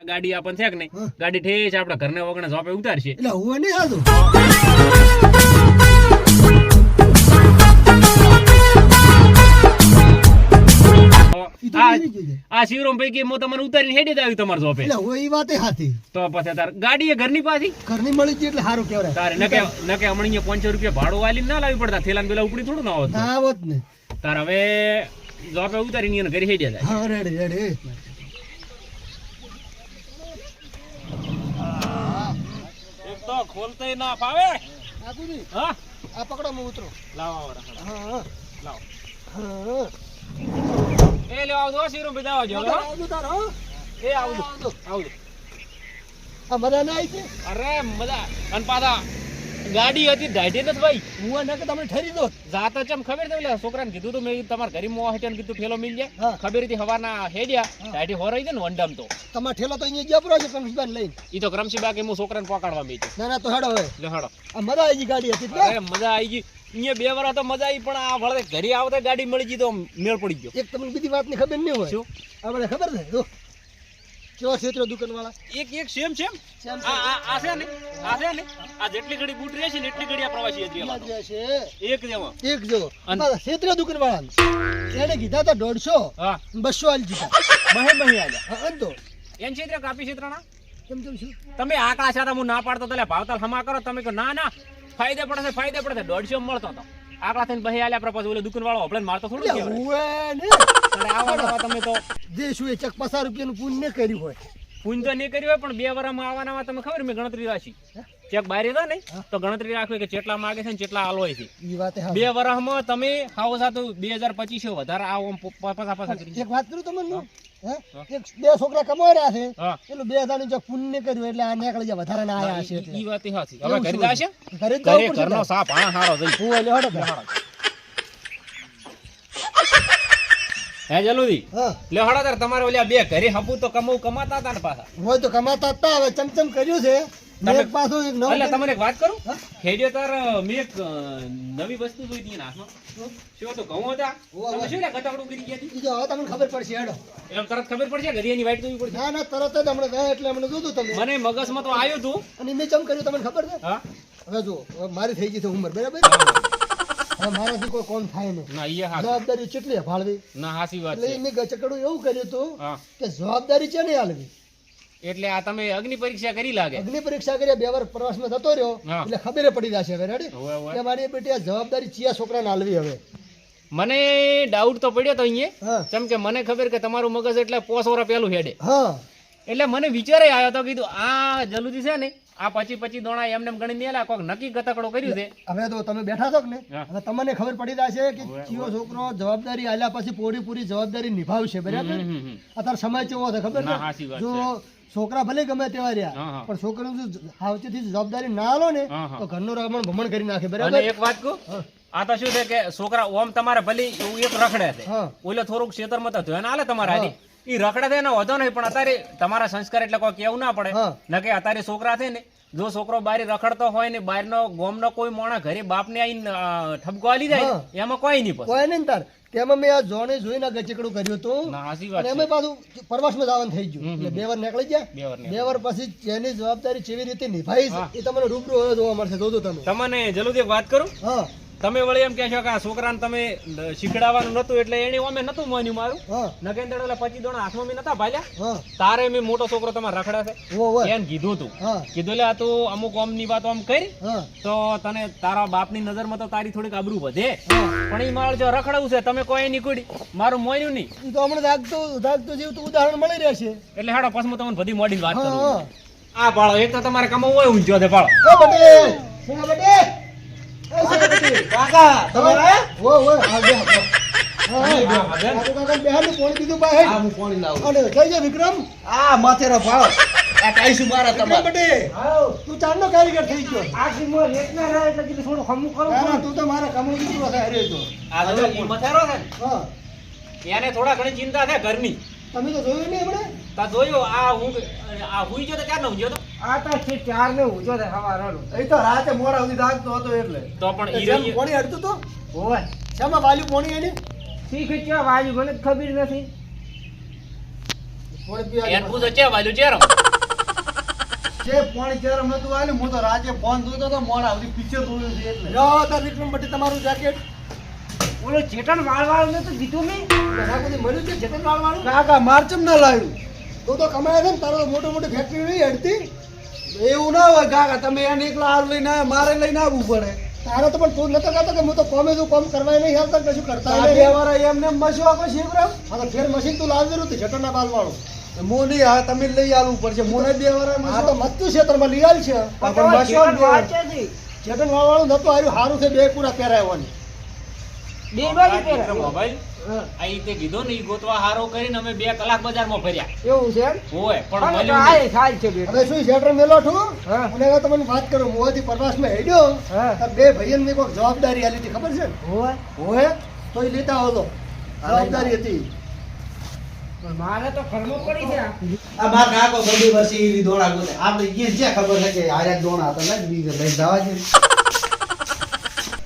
ગાડી આપણ છે કે નહીં ગાડી ઠેસ આપડા ઘરને વગણે ઝોપે ઉતારશે એટલે હું નહીં હાલું આ શિવરામ પૈકી હું તમને ઉતારીને હેડી જ આવી તમારા ઝોપે એટલે હું એ વાતે હાથી તો પછી તાર ગાડી એ ઘરની પાછી ઘરની મળી ગઈ એટલે સારું કહેવાય તારે નકે હમણાં 500 રૂપિયા ભાડું વાલી ના લાવી પડતા થેલા પેલા ઉપડી થોડું ના આવત ના આવત ને તાર હવે ઝોપે ઉતારીને એને ઘરે હેડી જાય હા રેડી રેડી એક તો ખોલતોય ના ફાવે બાપુજી હા આ પકડો હું ઉતરો લાવો હા હા લાવો હા એ લેવા આવજો શિવરામ ભાઈ દાવા જો આવજો તાર હો એ આવજો આવજો આ મજા ના આવી છે અરે મજા અને પાછા ગાડી હતી ઢાઢી નથી ભાઈ હું ના કે તમને ઠરી દો જાતો ચમ ખબર છે ઓલા છોકરાને કીધું તું મેં તમારા ઘરે મોવા હેઠે કીધું ઠેલો મિલ જાય હા. ખબર હતી હવાના હેડ્યા ઢાઢી હોરાઈ છે ને વંડમ તો તમારો ઠેલો તો અહીંયા જબરો છે કમશબાન લઈને ઈ તો ક્રમશી બાકી હું છોકરાને પકડવા મેં ના ના તો હેડો હવે લે હડો આ મજા આવી ગઈ ગાડી હતી અરે મજા આવી ગઈ અહીંયા 2 વાર તો મજા આવી પણ આ વળે ઘરે આવતા ગાડી મળી ગઈ તો મેળ પડી ગયો એક તમને બીજી વાતની ખબર નહીં હોય શું આપણે ખબર છે જો કેવા ક્ષેત્ર દુકાનવાળા એક સેમ આ છે ને આ જેટલી ઘડી બૂટ રહેશે ને એટલી ઘડી આ પ્રવાસી હતી કેટલા જે છે એક જેવા એક જો ક્ષેત્ર દુકાનવાળા એને કીધા તો 150 હા 200 આલી દીધા બહે આલ્યા હા અંતો એન ક્ષેત્ર કાપી ક્ષેત્રના કેમ કેમ શું તમે આકડા સાથે હું ના પાડતો તો ભાવતાલ હમા કરો તમે કહો ના ફાયદે પડે 150 મળતો હતો આકડા થઈને બહે આલ્યા પર પછી ઓલે દુકાન વાળો હબળે મારતો થોડું કહેવાય હુએ ને અરે આવા તમે તો જે શું એ ચક 50 રૂપિયાનું પુણ્ય કર્યું હોય પૂન તો નહીં કર્યું હોય પણ 2 વરામાં આવવાના તમે ખબર મેં ગણતરી રાખી ચેક બહાર હતા ને તો ગણતરી રાખવી કે કેટલા માગે છે ને કેટલા આલો છે ઈ વાત હે 2 વરામાં તમે હાવ સાતો 2025 વધારે આવો પાછા કરી એક વાત કરું તમને હે એક બે છોકરા કમાઈ રહ્યા છે હા પેલું 2000 નું પુણ્ય કર્યું એટલે આ નીકળી જાય વધારે ના આયા છે એટલે ઈ વાત હાચી હવે ઘરે જાશે ઘરે જ ઘરે જવું પડશે ઘરનો સાપ હા હારો જઈ હું એટલે હડો હે જલુદી હા લે હડા તાર તમારે ઓલા બે ઘરે હપુ તો કમાતા હતા ને પાછા હોય તો કમાતા હતા હવે ચમચમ કર્યું છે મેં એક પાછું એક નવું એટલે તમને એક વાત કરું હા? હેડ્યો તાર મેં એક નવી વસ્તુ જોઈ હતી હાથમાં શું તો ઘઉં હતા તમે શું લે કટાકડું કરી ગયા હતી ઈ જો હવે તમને ખબર પડશે હેડો એમ તરત ખબર પડશે ઘરિયાની વાઈટ જોવી પડશે ના ના તરત જ હમણાં ગયા એટલે હમણાં જોતું તમે મને મગજમાં તો આવ્યું તું અને મેં ચમ કર્યું તમને ખબર છે હા હવે જો હવે મારી થઈ ગઈ છે ઉંમર બરાબર હવે મારાથી કોઈ કોણ થાય નહીં ના ઈ હા જવાબદારી કેટલી ભાળવી ના હાસી વાત એટલે છે મેં ગચકડું એવું કર્યું હતું હા કે જવાબદારી છે ને હાલવી એટલે આ તમે અગ્નિ પરીક્ષા કરી લાગે અગ્નિ પરીક્ષા કરી 2 વાર પ્રવાસમાં જતો રહ્યો હા. એટલે ખબર પડી જશે હવે રેડી હોવે, હોવે. કે મારી બેટી આ જવાબદારી ચિયા છોકરાને હાલવી હવે મને ડાઉટ તો પડ્યો તો અહીંયા હા કેમ કે મને ખબર કે તમારું મગજ એટલે 5 વર્ષ પહેલું હેડે હા એટલે મને વિચારે આવ્યો તો કીધું આ જલુદી છે ને આ 25 દોણા એમને એમ ગણી મેલા કોક નક્કી ગતકડો કર્યું છે હવે તો તમે બેઠા છો કે ને હા. હવે તમને ખબર પડી જશે કે ચિયો છોકરો જવાબદારી આલ્યા પછી પૂરી જવાબદારી નિભાવશે બરાબર અત્યારે સમય કેવો છે ખબર ના, છે સાચી વાત જો છોકરા ભલે ગમે તેવા રહ્યા હા, હા. પણ છોકરાનું જો સાવચેતી જવાબદારી ના આલો ને હા, હા. તો ઘરનું રમણ ભમણ કરી નાખે અને બરાબર એક વાત કહું હા. આ તો શું છે કે છોકરા ઓમ તમારે ભલે એવું એક રખડે છે હા. ઓલે થોડુંક ક્ષેત્રમાં તો ધ્યાન આલે તમારા હારી ઈ રખડે છે એનો વધો નહીં પણ અત્યારે તમારા સંસ્કાર એટલે કોઈ કેવું ના પડે હા. ન કે અત્યારે છોકરા છે ને જો છોકરો બારી રખડતો હોય ને બહારનો ગોમનો કોઈ મોણા ઘરે બાપને આઈને ઠપકો આલી જાય હા. એમાં કોઈ નહીં પછી કોઈ નહીં તાર તેમાં મેં આ જોને જોઈને ગચકડું કર્યું હતું ના હાસી વાત અને છે એમાં પાછું પ્રવાસમાં જવાનું થઈ ગયું એટલે 2 વાર નીકળી ગયા 2 વાર 2 વાર પછી જેની જવાબદારી કેવી રીતે નિભાવી છે એ તમને રૂબરૂ હવે જોવા મળશે જોજો તમે તમને જલ્દી એક વાત કરું હા તમે વળી એમ કહેશો કે આ છોકરાને તમે શીખડાવવાનું નતું એટલે એને અમે નતું માન્યું મારું હા નગેન્દ્ર ઓલા 25 દોણા હાથમાં મેં નતા ભાલ્યા હા તારે મેં મોટો છોકરો તમારે રખડે છે ઓ ઓ એને કીધું તું હા કીધું લે આ તું અમુક ઓમની વાત આમ કરી હા તો તને તારા બાપની નજરમાં તો તારી થોડીક આબરૂ વધે હા પણ ઈ માળ જો રખડવું છે તમે કોઈ નહીં કુડી મારું મોયનું નહીં ઈ તો હમણાં જાગતું જીવતું ઉદાહરણ મળી રહેશે એટલે હાડો પછી હું તમને બધી મોડી વાત હા કરું હા આ પાળો એક તો તમારે કમાવું હોય ઊંચો દે પાળો ઓ બટે સેના બટે એ સેના બટે કાકા તમે આયા ઓ ઓ આ બે હા કાકા બેહાડનું પાણી પીધું બહાર આ હું પાણી લાવું અને જઈ જા વિક્રમ આ માથેરો ભાળો આ ટાઈસુ મારા વિક્રમ તમારે બટે તું ચાંદનો કારીગર થઈ ગયો આ સીમો રેતના રહે એટલે કીધું થોડું ખમું કરું ના ના તું તો મારા કમળ દીકરો છે અરે તો આ જો ઈ મથારો છે હા ને એને થોડા ઘણી ચિંતા છે ઘરની તમે તો જોયું નહીં હમણે તા જોયો આ હુઈ ગયો તો ક્યાં ન ઊંઘ્યો તો આ તો છે 4 ને ઊંચો થાય સવારનો એ તો રાતે મોડા સુધી જાગતો હતો એટલે તો પણ ઈ જેમ રહી પાણી હડતું તો હોય શામાં વાલ્યું પાણી એને શીખ ચા વાજુ મને ખબર નથી થોડી પી એન પૂછો ચે બાજુ ચેરો જે પોણી ચેરમ નતું આલ્યું હું તો રાજે ફોન જોતો તો મોડા સુધી પિક્ચર જોયું છે એટલે લો તાર વિક્રમ ભટ્ટી તમારું જેકેટ ઓલો ચેતન વાળવાળું ને તો દીધું મેં રાખોથી મળ્યું છે જેટલું વાળવાનું કાકા માર ચમ ના લાવ્યું તું તો કમાય છે ને તારો મોટી મોટી ફેક્ટરી નહીં હેડતી એવું ના હોય કાકા તમે એને એકલા હાર લઈને આવ્યા, મારે લઈને આવવું પડે તારે તો પણ તું નતો કહેતો કે હું તો કોમે છું કોમ કરવા નહીં આવતા કશું કરતા આ બે નહીં વાળા એમને મશો આખો શીવરાવ હા તો ફેર મશીન તું લાવી દીધું જટરના બાલ વાળું મો નહીં હા તમે લઈ આવવું પડશે મોને બે વાળા હા તો મતું ક્ષેત્રમાં લઈ આવી છે પણ મશો ચેતન વાળશે જ. જટન વાળું નતું આવ્યું સારું છે બે પૂરા પહેરાવવાની બે બાજુ પહેરે. મોબાઈલ હા આ ઈ કીધું ને ઈ ગોતવા હારો કરીને અમે 2 કલાક બજારમાં ફર્યા એવું છે એમ? હોય પણ અમે તો મળ્યું આય નહીં. ખાય છે બેટા. હવે શું શેટર મેલો છું હા. અને હવે તમને વાત કરું મોંથી પ્રવાસમાં હેડ્યો હા. તો બે ભાઈઓને કોઈક જવાબદારી આલી હતી ખબર છે ને હોય. હોય તો એ લેતા આવતો જવાબદારી હતી પણ મારે તો ઘરમાં પડી છે આ. આ માર કાકો બધી વર્ષે ઈ દોણા ગોતે આપણે ઈ જે ખબર છે કે આર્યા દોણા હતા ને બીજે લઈ જવા છે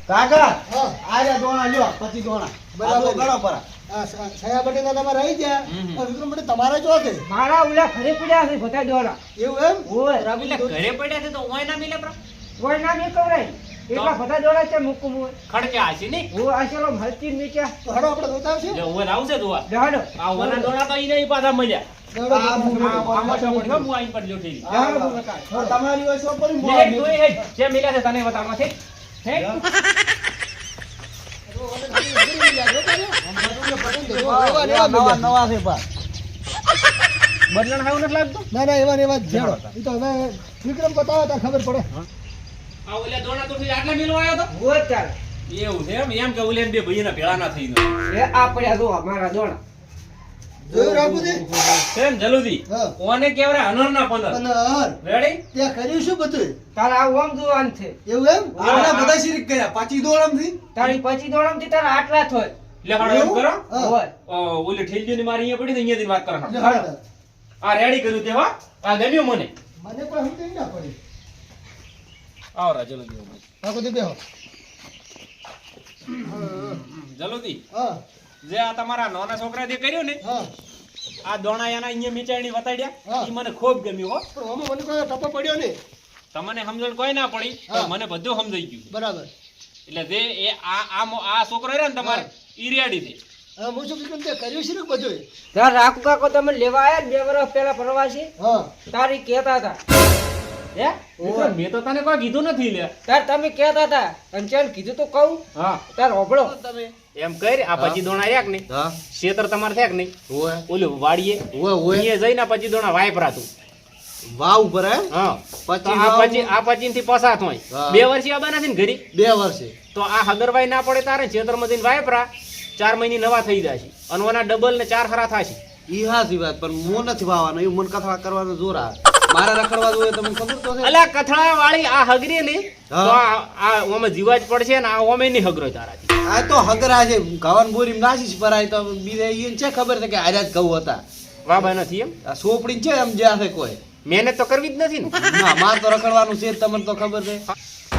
કાકા હા આર્યા દોણા લ્યો પછી દોણા બરાબર. બરાબર ગણો પરા આ છયા બટેકા તમારે આવી ગયા હમ. આ વિક્રમ બટે તમારે જો છે મારા ઓલા ઘરે પડ્યા છે બધા દોડા. એવું એમ હોય. રાબુ એટલે ઘરે પડ્યા છે તો ઓય ના મિલે પ્રા કોઈ ના નહીં કવરાય. એટલા બધા દોડા છે મૂકું હું. ખડક્યા હશે ને હું આ ચલો મરચી નીચે તો હડો આપણે જોતા છે એટલે ઓય આવશે જોવા દાડો. આ ઓના ડોળા તો ઈ નહીં પાછા મળ્યા આ બુનો. આ મોટો પડ્યો હું આઈને પડ્યો થઈ દાડો બકાય. તમારી હોય સો પડી લે જોઈ હે જે મિલ્યા છે તને બતાવવા છે હે નવા નવા છે પા બદલણ હાવ નથી લાગતું ના ના એવા ને એવા જ જેડો એ તો હવે વિક્રમ બતાવે તો ખબર પડે આ ઓલે દોણા તો આટલા મિલો આવ્યો તો હોય ચાલ. એવું છે એમ કે ઓલે બે ભાઈના ભેળા ના થઈ એ આ પડ્યા જો મારા દોડા. જોયું રાબુજી કેમ જલ્દી હા ઓને કેવરે અનર ના પંદર અને હર રેડી ત્યાં કર્યું શું બધું તારે આવું આમ જોવાનું છે. એવું એમ આના બધા શિરીક કર્યા પાછી દોડમ થી તારી પછી દોડામથી તારા આટલા થોય. લે હાડો એમ કરો હા. હોય. ઓલે ઠેલજી ની મારી અહીંયા પડી તો અહીંયાથી વાત કરો લે હાડ. આ રેડી કર્યું તે હો આ ગમ્યું મને મને પણ સમજ ના પડી આવરા જલ્દી બાકુજી બેહો જલ્દી હા જે આ તમારા નાના છોકરા જે કર્યું ને હા આ દોણા એના અહીંયા મીચાણી હા. વતાડ્યા ઈ મને ખૂબ ગમ્યું હો પણ આમાં મને કોઈ ટપો પડ્યો નહીં તમને સમજણ કોઈ ના પડી હા. પણ મને બધું સમજાઈ ગયું બરાબર એટલે જે એ આ છોકરો રહ્યો ને તમારે ઈ રેડી છે હવે હું શું કીધું તે કર્યું છે ને બધું તાર રાખુ કાકો તમે લેવા આયા ને 2 વર્ષ પહેલા પ્રવાસી હા તારી કહેતા હતા. હે વિક્રમ, મેં તો તને કોઈ કીધું નથી લે તાર તમે કહેતા હતા અને ચાલ કીધું તો કહું હા તાર હોભળો. એમ કરી આ પછી દોણા રહ્યા કે નહીં હા શેતર તમારે થયા કે નહીં હોય ઓલું વાડીએ હોય હોય અહીંયા જઈને પછી દોણા વાયપરાતું વાવ ઉપર હે હા પછી તો આ પછી થી પસાર થાય હા. 2 વર્ષે આબાના છે ને ઘરી 2 વર્ષે તો આ હગરવાઈ ના પડે તારે ખેતરમાં જઈને વાયપરા 4 મહિને નવા થઈ જશે અને ઓના ડબલ ને 4 હરા થશે ઈ હાસી વાત પણ મો નથી વાવાનો એ મન કથા કરવાનો જોર આ મારે રખડવા જોઈએ તમને ખબર તો છે અલા કથળા વાળી આ હગરી ને હા. તો આ ઓમે જીવા જ પડશે ને આ ઓમે નહીં હગરો તારાથી આ તો હગરા છે ઘવન બોરી નાશીશ પરાય તો બીજે ઈને છે ખબર છે કે આર્યા જ ઘઉં હતા વાબા નથી એમ આ સોપડી છે એમ જ્યાં છે કોઈ મહેનત તો કરવી જ નથી ને ના માર તો રખડવાનું છે જ, તમને તો ખબર છે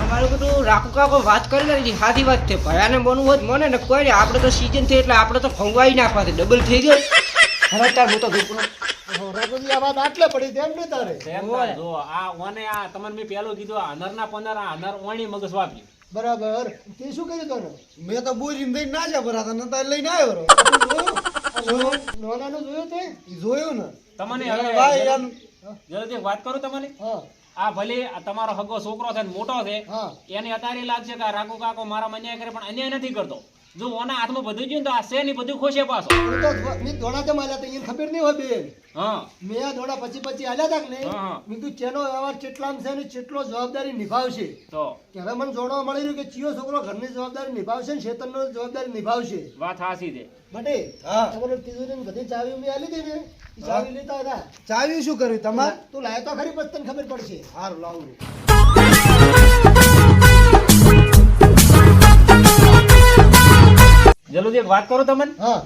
અમારું બધું રાખુ કાકો વાત કરી ને સાદી વાત છે ભયાને બનવું હોય તો મને ને કોઈ નહીં. આપણે તો સીઝન થઈ એટલે આપણે તો ખવડાવી નાખવા છે ડબલ થઈ ગયો. હવે તાર હું તો દુકડું. રાબુજી આ વાત આટલે પડી તેમ નહીં તારે શેતર જો આ ઓને આ તમને મેં પહેલું કીધું આ અનરના 15 આ અનર ઓણી મગજ વાપરી બરાબર તે શું કર્યું તને મેં તો બોરી દઈને ના જા ભરાતા નતા લઈને આવ્યો નોનાનું જોયું તે ઈ જોયું ને તમને ભાઈ હવે એમ જલ્દી વાત કરું તમને હા આ ભલે આ તમારો હગો છોકરો છે ને મોટો છે હા એને અત્યારે લાગશે કે આ રાખો કાકો મારા અન્યાય કરે પણ અન્યાય નથી કરતો જો ઓના હાથમાં બધું ગયું ને તો આ છે નહીં બધું ખોશે પાછો હું તો મેં દોડા કેમ આલ્યા તા એને ખબર નહીં હોય બેન હા મેં આ દોડા પછી આલ્યા તા કે નહીં હા. મેં કીધું ચેનો વ્યવહાર કેટલામ છે ને કેટલો જવાબદારી નિભાવશે તો કે હવે મને જોડવા મળી રહ્યું કે ચિયો છોકરો ઘરની જવાબદારી નિભાવશે ને શેતનનો જવાબદારી નિભાવશે વાત હાસી છે બટે હા. તમારે તિજોરી બધી ચાવી મેં આલી હતી ને ઈ ચાવી લેતા હતા ચાવી શું કર્યું તમાર તું લાય તો ખરી પછી તને ખબર પડશે હારું લાવું જલ્દી એક વાત કરું તમને હા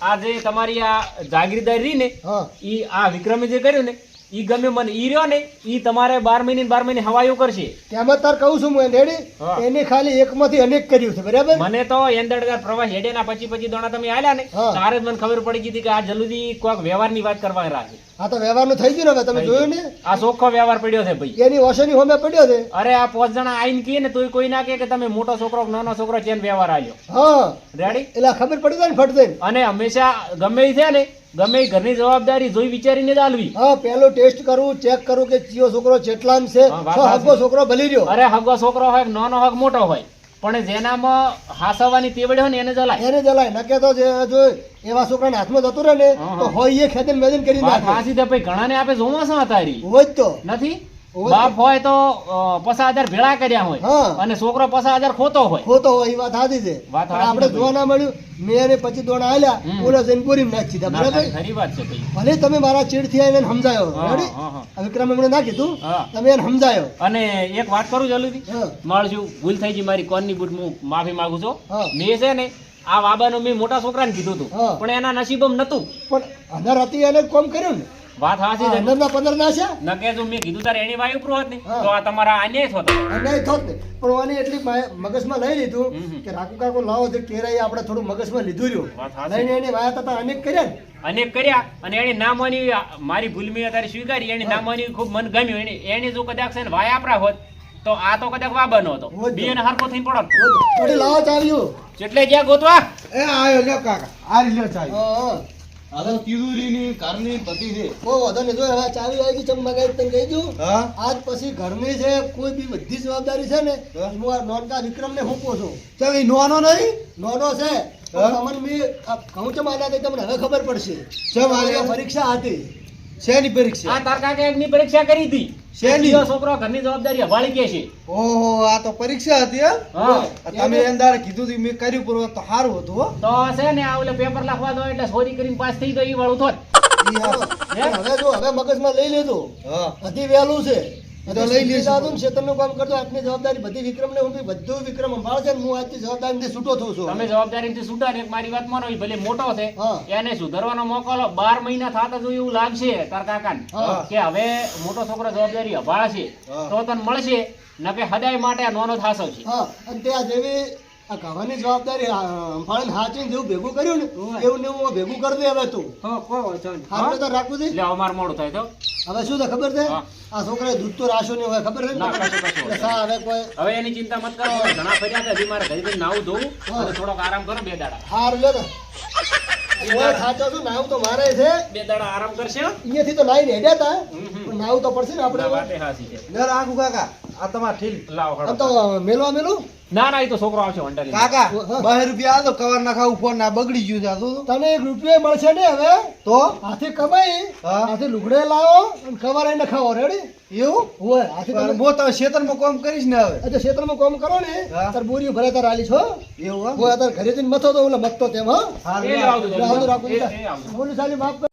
આ જે તમારી આ જાગીરદારી રહી ને હા ઈ આ વિક્રમે જે કર્યું ને ઈ ગમે મને ઈ રહ્યો ને ઈ તમારે 12 મહિને હવાયું કરશે. તેમાં તાર કહું છું હું રેડી હા. એને ખાલી એકમાંથી અનેક કર્યું છે બરાબર મને તો એંદરદાર પ્રવાસ હેડે ના 25 દોણા તમે આલ્યા ને હા. તારે જ મને ખબર પડી ગઈ હતી કે આ જલ્દી કોઈક વ્યવહારની વાત કરવા રાખે. હા તો વ્યવહારનું થઈ ગયું ને હવે તમે જોયું ને આ ચોખ્ખો વ્યવહાર પડ્યો છે ભાઈ. એની ઓશોની હોમે પડ્યો છે અરે આ 5 જણા આઈને કહે ને તોય કોઈ ના કહે કે તમે મોટો છોકરો કે નાનો છોકરો ચેન વ્યવહાર આલ્યો. હા રેડી? એટલે આ ખબર પડી જાય ને ફટ દઈને અને હંમેશા ગમે ઈ છે ને ગમે ઈ ઘરની જવાબદારી જોઈ વિચારીને જ આલવી. હા પેલું ટેસ્ટ કરવું ચેક કરવું કે ચિયો છોકરો ચેટલામ છે હા, વાત તો હગો સાચી. છોકરો ભલી રહ્યો અરે હગો છોકરો હોય કે નાનો હોય કે મોટો હોય પણ જેનામાં હાસવાની તેવડ હોય ને એને જલાય. એને જલાય નકે તો જો એવા છોકરાને હાથમાં જતું રહે ને હા, તો હા. હોય એ ખેતર મેદન કરી વાત નાખે વાંચી દે ભાઈ ઘણાને આપે જોવા શું તારી હોય જ તો નથી હોય. બાપ હોય તો 50,000 ભેળા કર્યા હોય હા. અને છોકરો 50,000 ખોતો હોય. ખોતો હોય એ વાત સાચી છે વાત પણ સાચી આપણે છે જોવા ના મળ્યું મેં એને 25 દોણા આલ્યા હમ. ઓલા જઈને બોરીમાં નાખી દીધા ના, બરાબર ખરી વાત છે ભાઈ. ભલે તમે મારા ચીડથી આવીને એને સમજાયો હા, રેડી હા, હા. આ વિક્રમે મને ના કીધું હા. તમે એને સમજાયો અને એક વાત કરું જલ્દી હા. મળશું ભૂલ થઈ ગઈ મારી કોનની બૂટ હું માફી માંગુ છું. હા. મેં છે ને આ વાબાનું મેં મોટા છોકરાને કીધું હતું હા. પણ એના નસીબમ નતું. પણ અંદર હતી એને કોમ કર્યું ને વાત સાચી છે. અંદરના 15 ના છે ન કે જો મેં કીધું તારે એની વાયુ ઉપર હોત ને હા. તો આ તમારા અન્યાય થતો. અન્યાય થોત ને પણ ઓને એટલી મગજમાં લઈ લીધું હમ. કે રાખુ કાકો લાવો છે કેરાઈ આપણે થોડું મગજમાં લીધું રહ્યું વાત સાચી. લઈને એને વાયા હતા અનેક કર્યા ને અનેક કર્યા અને એની નામોની મારી ભૂલ મેં અત્યારે સ્વીકારી એની નામોની ખૂબ મન ગમ્યું એની જો કદાચ છે ને વાય આપણા હોત તો આ તો કદાચ વાબાનો હતો હોત. બે ને હરખો થઈને પડત. થોડી લાવો ચાવ્યું એટલે જ્યાં ગોતવા એ આયો લ્યો કાકા આ લ્યો ચાવી હા હા આ તો તિજોરીની ઘરની બધી છે બહુ વધુ નહીં જો હવે ચાવી આવી ગઈ ચમ મગાઈ તને કહી દઉં હા આજ પછી ઘરની છે કોઈ બી બધી જવાબદારી છે ને હા. હું આ નોનકા વિક્રમને મૂકો છું ચાલ ઈ નોનો નહીં નોનો છે હા. તમને મેં ઘઉં ચમ આલ્યા તે તમને હવે ખબર પડશે ચમ આલ્યા? પરીક્ષા હતી શેની પરીક્ષા આ તાર કાકા એકની પરીક્ષા કરી હતી શેની? બીજો છોકરો ઘરની જવાબદારી સંભાળી કે છે. ઓહો આ તો પરીક્ષા હતી હે? હા. તમે એંદારે કીધું તું મેં કર્યું પૂરું તો સારું હતું હો તો છે ને આ ઓલે પેપર લખવા દો એટલે ચોરી કરીને પાસ થઈ ગયો ઈ વાળું થોત. ઈ હા. પણ હવે જો હવે મગજમાં લઈ લીધું હા હજી વહેલું છે તો લઈ લઈશું. ક્ષેત્રનું કામ કરતો આટલી જવાબદારી બધી વિક્રમને હું બી બધું વિક્રમ સંભાળશે ને હું આજથી જવાબદારીથી છૂટો થઉં છું તમે જવાબદારીથી છૂટા ને એક મારી વાત માનો ઈ ભલે મોટો છે હા. એને સુધારવાનો મોકો લો 12 મહિના થાતા જો એવું લાગશે તાર કાકાને હા. કે હવે મોટો છોકરો જવાબદારી સંભાળશે હા. તો તને મળશે નકે હદાય માટે આ નોનો થાસો છે. હા અને ત્યાં જેવી આ કહાની જવાબદારી સંભાળીને હાચીને જેવું ભેગું કર્યું ને એવું ને હું ભેગું કરી દે હવે તું આપણે તો રાખવું છે એટલે અમાર મોડું થાય તો હવે શું છે ખબર છે હા. આ છોકરાએ દૂધ તો રાશો નહીં હોય ખબર છે ને ના, કશું, કશું. એટલે સા હવે કોઈ હવે એની ચિંતા મત કરો હવે ઘણા ફર્યા હતા હજી મારે ઘરે જઈને નાવું ધોવું હા. અને થોડોક આરામ કરો 2 દાડા હાર લ્યો તો ઓય ખાચો છું નાવું તો મારે છે 2 દાડા આરામ કરશે હો? અહીંયાથી તો નાઈને હેડ્યા હતા હમ, હમ. પણ નાવું તો પડશે ને ના, આપણે વાતે હાચી છે. લ્યો રાખું કાકા આ તમાર ઠીલ લાવો આમ હળો. તો મેલું ના ના એ તો છોકરો આવશે વંટાલી કાકા હા. 2 રૂપિયા આ તો કવર ના ખાવું ફોન ના બગડી ગયું છે આ તો તને 1 રૂપિયો મળશે ને હવે તો હાથે કમાઈ હા. હાથે લુગડે લાવો અને ખબર એને ખાવો રેડી એવું હોય હાથે પણ તમે હું તો ખેતરમાં કામ કરીશ ને હવે આજે ક્ષેત્રમાં કામ કરો ને હા. તાર બોરીઓ ભરે તાર આલી છો એવું હું અત્યારે ઘરે જઈને મથો તો ઓલા મથતો તેમ હા હા એ આવજો, રાખું એ આવજો. બોલું સાલી માફ કર